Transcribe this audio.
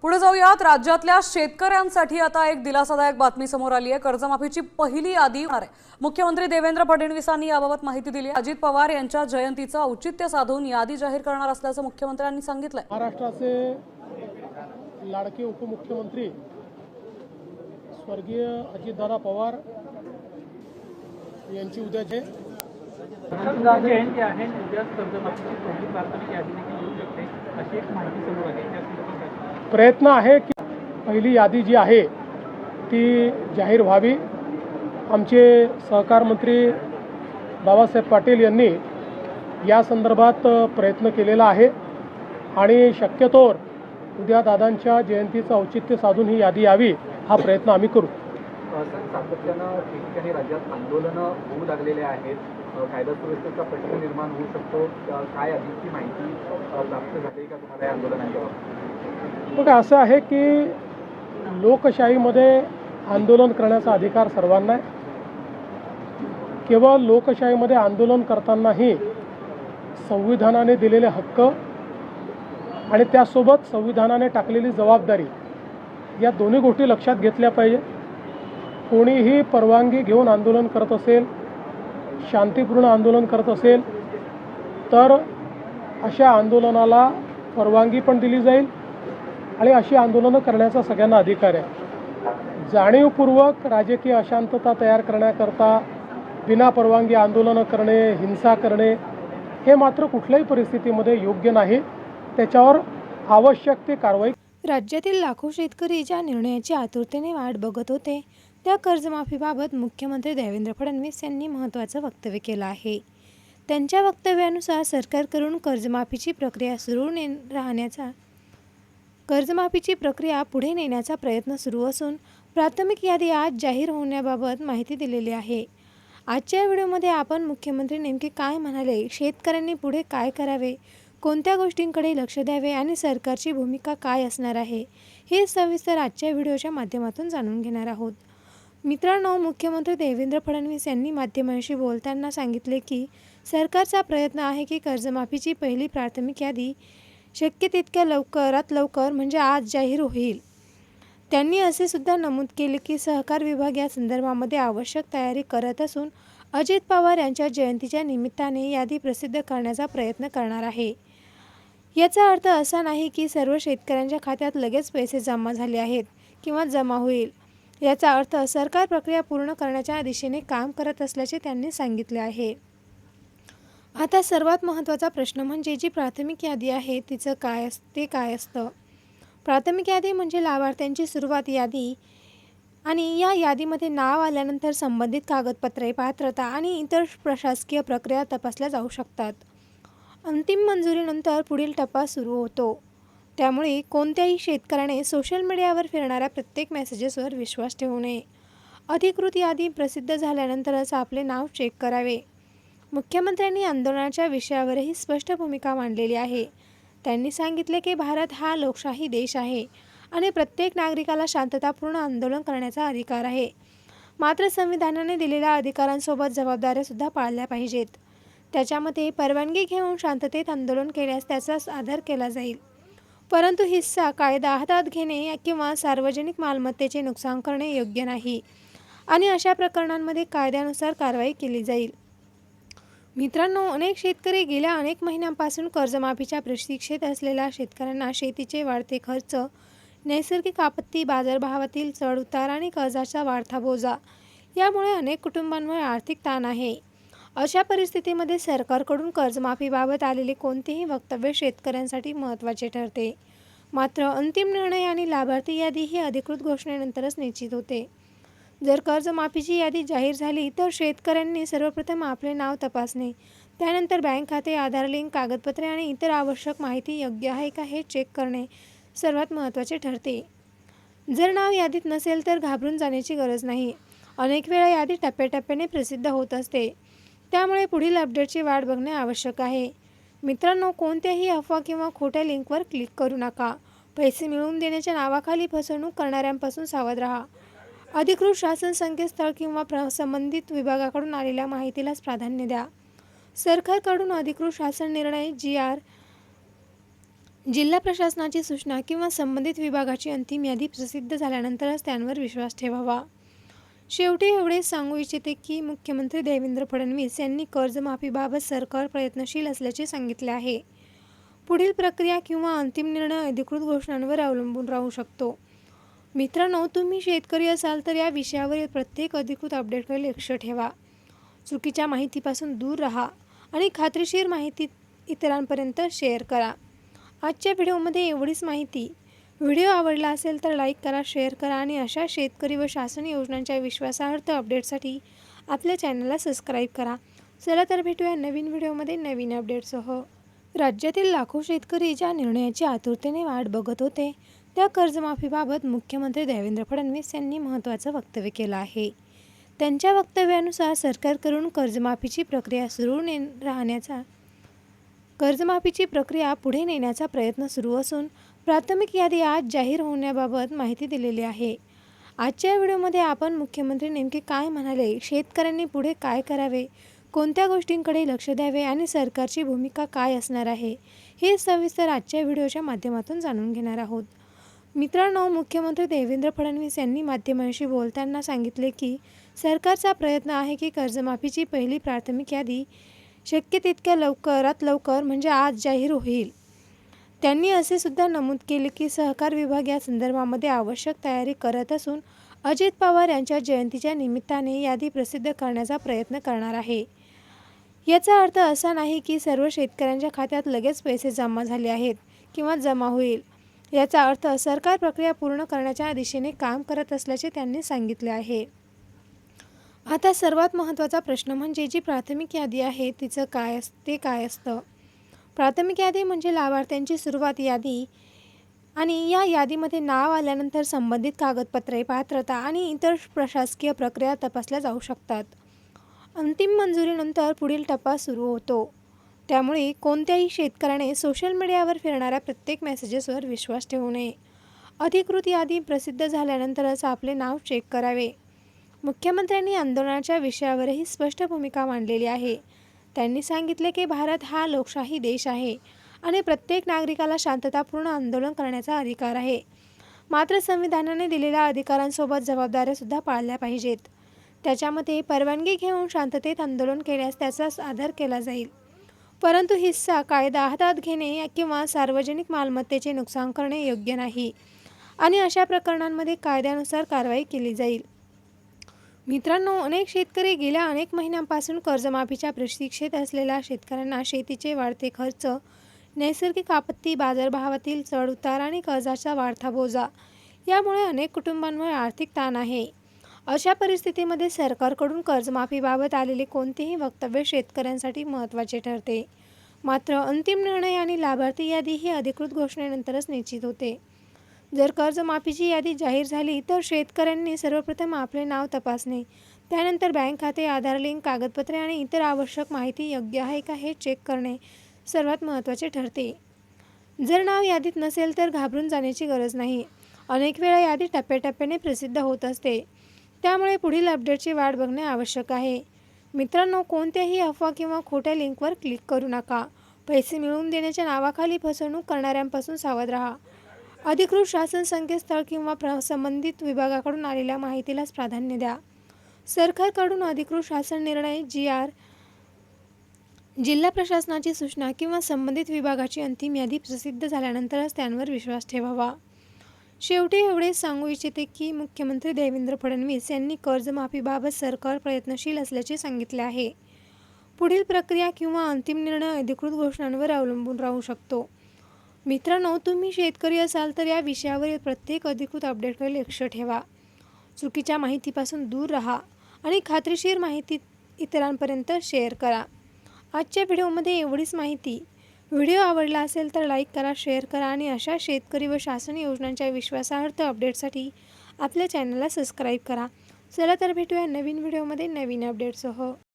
पुढे जाऊयात। राज्यातल्या शेतकऱ्यांसाठी आता एक दिलासादायक बातमी समोर आली आहे। कर्जमाफीची पहिली यादी होणार आहे। मुख्यमंत्री देवेंद्र फडणवीसांनी याबाबत माहिती दिली आहे। अजित पवार यांच्या जयंतीचं औचित्य साधून यादी जाहीर करणार असल्याचं मुख्यमंत्र्यांनी सांगितलंय। महाराष्ट्राचे लाडके उपमुख्यमंत्री स्वर्गीय अजितदादा पवार यांची उद्याचे जयंती आहे। उद्या कर्जमाफीची पहिली प्राथमिक यादी देखील येऊ शकते अशी एक माहिती समोर आली। प्रयत्न आहे की पहिली यादी जी आहे ती जाहीर व्हावी। आमचे सहकार मंत्री बाबासाहेब पाटील यांनी या संदर्भात प्रयत्न केलेला आहे आणि शक्यतोवर उद्या दादांच्या जयंतीचं औचित्य साधून ही यादी यावी हा प्रयत्न आम्ही करू। सातत्यानं ठिकठिकाणी राज्यात आंदोलनं होऊ लागलेले आहेत। कायदा सुव्यवस्थेचा प्रश्न निर्माण होऊ शकतो। काय अधिकची माहिती प्राप्त झाली का तुम्हाला या आंदोलनाच्या बाबतीत? बघा, असं आहे की लोकशाहीमध्ये आंदोलन करण्याचा अधिकार सर्वांना आहे। केवळ लोकशाहीमध्ये आंदोलन करतानाही संविधानाने दिलेले हक्क आणि त्यासोबत संविधानाने टाकलेली जबाबदारी या दोन्ही गोष्टी लक्षात घेतल्या पाहिजे। कोणीही परवानगी घेऊन आंदोलन करत असेल, शांतिपूर्ण आंदोलन करत असेल तर अशा आंदोलनाला परवानगी पण दिली जाईल आणि अशी आंदोलनं करण्याचा सगळ्यांना अधिकार आहे। जाणीवपूर्वक राजकीय अशांतता तयार करण्याकरता बिना परवानगी आंदोलनं करणे, हिंसा करणे हे मात्र कुठल्याही परिस्थितीमध्ये योग्य नाही। त्याच्यावर आवश्यक ती कारवाई। राज्यातील लाखो शेतकरी ज्या निर्णयाची आतुरतेने वाट बघत होते त्या कर्जमाफीबाबत मुख्यमंत्री देवेंद्र फडणवीस यांनी महत्त्वाचं वक्तव्य केलं आहे। त्यांच्या वक्तव्यानुसार सरकारकडून कर्जमाफीची प्रक्रिया पुढे नेण्याचा प्रयत्न सुरू असून प्राथमिक यादी आज जाहीर होण्याबाबत माहिती दिलेली आहे। आजच्या व्हिडिओमध्ये आपण मुख्यमंत्री नेमके काय म्हणाले, शेतकऱ्यांनी पुढे काय करावे, कोणत्या गोष्टींकडे लक्ष द्यावे आणि सरकारची भूमिका काय असणार आहे हे सविस्तर आजच्या व्हिडिओच्या माध्यमातून जाणून घेणार आहोत। मित्रांनो, मुख्यमंत्री देवेंद्र फडणवीस यांनी माध्यमांशी बोलताना सांगितले की सरकारचा प्रयत्न आहे की कर्जमाफीची पहिली प्राथमिक यादी शक्य तितक्या लवकरात लवकर म्हणजे आज जाहीर होईल। त्यांनी असे सुद्धा नमूद केले की सहकार विभाग या संदर्भामध्ये आवश्यक तयारी करत असून अजित पवार यांच्या जयंतीच्या निमित्ताने यादी प्रसिद्ध करण्याचा प्रयत्न करणार आहे। याचा अर्थ असा नाही की सर्व शेतकऱ्यांच्या खात्यात लगेच पैसे जमा झाले आहेत किंवा जमा होईल। याचा अर्थ सरकार प्रक्रिया पूर्ण करण्याच्या दिशेने काम करत असल्याचे त्यांनी सांगितले आहे। आता सर्वात महत्त्वाचा प्रश्न म्हणजे जी प्राथमिक यादी आहे तिचं काय असतं। प्राथमिक यादी म्हणजे लाभार्थ्यांची सुरुवात यादी आणि या यादीमध्ये नाव आल्यानंतर संबंधित कागदपत्रे, पात्रता आणि इतर प्रशासकीय प्रक्रिया तपासल्या जाऊ शकतात। अंतिम मंजुरीनंतर पुढील टप्पा सुरू होतो। त्यामुळे कोणत्याही शेतकऱ्याने सोशल मीडियावर फिरणाऱ्या प्रत्येक मेसेजेसवर विश्वास ठेवू नये। अधिकृत यादी प्रसिद्ध झाल्यानंतरच आपले नाव चेक करावे। मुख्यमंत्र्यांनी आंदोलनाच्या विषयावरही स्पष्ट भूमिका मांडलेली आहे। त्यांनी सांगितले की भारत हा लोकशाही देश आहे आणि प्रत्येक नागरिकाला शांततापूर्ण आंदोलन करण्याचा अधिकार आहे। मात्र संविधानाने दिलेल्या अधिकारांसोबत जबाबदाऱ्यासुद्धा पाळल्या पाहिजेत। त्याच्यामध्ये परवानगी घेऊन शांततेत आंदोलन केल्यास त्याचा आदर केला जाईल, परंतु हिंसा, कायदा हातात घेणे किंवा सार्वजनिक मालमत्तेचे नुकसान करणे योग्य नाही आणि अशा प्रकरणांमध्ये कायद्यानुसार कारवाई केली जाईल। मित्रांनो, अनेक शेतकरी गेल्या अनेक महिन्यांपासून कर्जमाफीच्या प्रतीक्षेत असलेल्या शेतकऱ्यांना शेतीचे वाढते खर्च, नैसर्गिक आपत्ती, बाजारभावातील चढउतार आणि कर्जाचा वाढता बोजा यामुळे अनेक कुटुंबांवर आर्थिक ताण आहे। अशा परिस्थितीमध्ये सरकारकडून कर्जमाफीबाबत आलेले कोणतेही वक्तव्य शेतकऱ्यांसाठी महत्त्वाचे ठरते। मात्र अंतिम निर्णय आणि लाभार्थी यादी ही अधिकृत घोषणेनंतरच निश्चित होते। जर कर्जमाफीची यादी जाहीर झाली तर शेतकऱ्यांनी सर्वप्रथम आपले नाव तपासणे, त्यानंतर बँक खाते, आधार लिंक, कागदपत्रे आणि इतर आवश्यक माहिती योग्य आहे का हे चेक करणे सर्वात महत्त्वाचे ठरते। जर नाव यादीत नसेल तर घाबरून जाण्याची गरज नाही। अनेक वेळा यादी टप्प्याटप्प्याने प्रसिद्ध होत असते, त्यामुळे पुढील अपडेटची वाट बघणे आवश्यक आहे। मित्रांनो, कोणत्याही अफवा किंवा खोट्या लिंकवर क्लिक करू नका। पैसे मिळवून देण्याच्या नावाखाली फसवणूक करणाऱ्यांपासून सावध राहा। अधिकृत शासन संकेतस्थळ किंवा संबंधित विभागाकडून आलेल्या माहितीलाच प्राधान्य द्या। सरकारकडून अधिकृत शासन निर्णय, GR, जिल्हा प्रशासनाची सूचना किंवा संबंधित विभागाची अंतिम यादी प्रसिद्ध झाल्यानंतरच त्यांवर विश्वास ठेवावा. शेवटी एवढेच सांगू इच्छिते की मुख्यमंत्री देवेंद्र फडणवीस यांनी कर्जमाफीबाबत सरकार प्रयत्नशील असल्याचे सांगितले आहे. पुढील प्रक्रिया किंवा अंतिम निर्णय अधिकृत घोषणांवर अवलंबून राहू शकतो. मित्रांनो, तुम्ही शेतकरी असाल तर या विषयावरील प्रत्येक अधिकृत अपडेटकडे लक्ष ठेवा. चुकीच्या माहितीपासून दूर राहा आणि खात्रीशीर माहिती इतरांपर्यंत शेअर करा. आजच्या व्हिडिओमध्ये एवढीच माहिती. व्हिडिओ आवडला असेल तर लाईक करा, शेअर करा आणि अशा शेतकरी व शासन योजनांच्या विश्वासार्ह अपडेटसाठी आपल्या चॅनलला सबस्क्राईब करा. चला तर भेटूया नवीन व्हिडिओमध्ये नवीन अपडेटसह. राज्यातील लाखो शेतकरी ज्या निर्णयाची आतुरतेने वाट बघत होते, त्या कर्जमाफीबाबत मुख्यमंत्री देवेंद्र फडणवीस यांनी महत्त्वाचं वक्तव्य केलं आहे. त्यांच्या वक्तव्यानुसार सरकारकडून कर्जमाफीची प्रक्रिया पुढे नेण्याचा प्रयत्न सुरू असून प्राथमिक यादी आज जाहीर होण्याबाबत माहिती दिलेली आहे. आजच्या व्हिडिओमध्ये आपण मुख्यमंत्री नेमके काय म्हणाले, शेतकऱ्यांनी पुढे काय करावे, कोणत्या गोष्टींकडे लक्ष द्यावे आणि सरकारची भूमिका काय असणार आहे, हे सविस्तर आजच्या व्हिडिओच्या माध्यमातून जाणून घेणार आहोत. मित्रांनो, मुख्यमंत्री देवेंद्र फडणवीस यांनी माध्यमांशी बोलताना सांगितले की सरकारचा प्रयत्न आहे की कर्जमाफीची पहिली प्राथमिक यादी शक्य तितक्या लवकरात लवकर म्हणजे आज जाहीर होईल. त्यांनी असे सुद्धा नमूद केले की सहकार विभाग या संदर्भामध्ये आवश्यक तयारी करत असून अजित पवार यांच्या जयंतीच्या निमित्ताने यादी प्रसिद्ध करण्याचा प्रयत्न करणार आहे. याचा अर्थ असा नाही की सर्व शेतकऱ्यांच्या खात्यात लगेच पैसे जमा झाले आहेत किंवा जमा होईल. याचा अर्थ सरकार प्रक्रिया पूर्ण करण्याच्या दिशेने काम करत असल्याचे त्यांनी सांगितले आहे. आता सर्वात महत्त्वाचा प्रश्न म्हणजे जी प्राथमिक यादी आहे तिचं काय असतं. प्राथमिक यादी म्हणजे लाभार्थ्यांची सुरुवात यादी आणि या यादीमध्ये नाव आल्यानंतर संबंधित कागदपत्रे, पात्रता आणि इतर प्रशासकीय प्रक्रिया तपासल्या जाऊ शकतात. अंतिम मंजुरीनंतर पुढील टप्पा सुरू होतो. त्यामुळे कोणत्याही शेतकऱ्याने सोशल मीडियावर फिरणाऱ्या प्रत्येक मेसेजेसवर विश्वास ठेवू नये. अधिकृत यादी प्रसिद्ध झाल्यानंतरच आपले नाव चेक करावे. मुख्यमंत्र्यांनी आंदोलनाच्या विषयावरही स्पष्ट भूमिका मांडलेली आहे. त्यांनी सांगितले की भारत हा लोकशाही देश आहे आणि प्रत्येक नागरिकाला शांततापूर्ण आंदोलन करण्याचा अधिकार आहे. मात्र संविधानाने दिलेल्या अधिकारांसोबत जबाबदाऱ्यासुद्धा पाळल्या पाहिजेत. त्याच्यामध्ये परवानगी घेऊन शांततेत आंदोलन केल्यास त्याचा आदर केला जाईल. परंतु हिंसा, कायदा हातात घेणे किंवा सार्वजनिक मालमत्तेचे नुकसान करणे योग्य नाही आणि अशा प्रकरणांमध्ये कायद्यानुसार कारवाई केली जाईल. मित्रांनो, अनेक शेतकरी गेल्या अनेक महिन्यांपासून कर्जमाफीच्या प्रतीक्षेत असलेल्या शेतकऱ्यांना शेतीचे वाढते खर्च, नैसर्गिक आपत्ती, बाजारभावातील चढउतार आणि कर्जाचा वाढता बोजा यामुळे अनेक कुटुंबांवर आर्थिक ताण आहे. अशा परिस्थितीमध्ये सरकारकडून कर्जमाफीबाबत आलेले कोणतेही वक्तव्य शेतकऱ्यांसाठी महत्त्वाचे ठरते. मात्र अंतिम निर्णय आणि लाभार्थी यादी ही अधिकृत घोषणेनंतरच निश्चित होते. जर कर्जमाफीची यादी जाहीर झाली तर शेतकऱ्यांनी सर्वप्रथम आपले नाव तपासणे, त्यानंतर बँक खाते, आधार लिंक, कागदपत्रे आणि इतर आवश्यक माहिती योग्य आहे का हे चेक करणे सर्वात महत्त्वाचे ठरते. जर नाव यादीत नसेल तर घाबरून जाण्याची गरज नाही. अनेक वेळा यादी टप्प्याटप्प्याने प्रसिद्ध होत असते. त्यामुळे पुढील अपडेटची वाट बघणे आवश्यक आहे. मित्रांनो, कोणत्याही अफवा किंवा खोट्या लिंकवर क्लिक करू नका. पैसे मिळवून देण्याच्या नावाखाली फसवणूक करणाऱ्यांपासून सावध राहा. अधिकृत शासन संकेतस्थळ किंवा संबंधित विभागाकडून आलेल्या माहितीलाच प्राधान्य द्या. सरकारकडून अधिकृत शासन निर्णय, GR, जिल्हा प्रशासनाची सूचना किंवा संबंधित विभागाची अंतिम यादी प्रसिद्ध झाल्यानंतरच त्यांवर विश्वास ठेवावा. शेवटी एवढेच सांगू इच्छिते की मुख्यमंत्री देवेंद्र फडणवीस यांनी कर्जमाफीबाबत सरकार प्रयत्नशील असल्याचे सांगितले आहे. पुढील प्रक्रिया किंवा अंतिम निर्णय अधिकृत घोषणांवर अवलंबून राहू शकतो. मित्रांनो, तुम्ही शेतकरी असाल तर या विषयावरील प्रत्येक अधिकृत अपडेटकडे लक्ष ठेवा. चुकीच्या माहितीपासून दूर राहा आणि खात्रीशीर माहिती इतरांपर्यंत शेअर करा. आजच्या व्हिडिओमध्ये एवढीच माहिती. व्हिडिओ आवडला असेल तर लाईक करा, शेअर करा आणि अशा शेतकरी व शासन योजनांच्या विश्वासार्ह अपडेटसाठी आपल्या चॅनलला सबस्क्राईब करा. चला तर भेटूया नवीन व्हिडिओमध्ये नवीन अपडेटसह.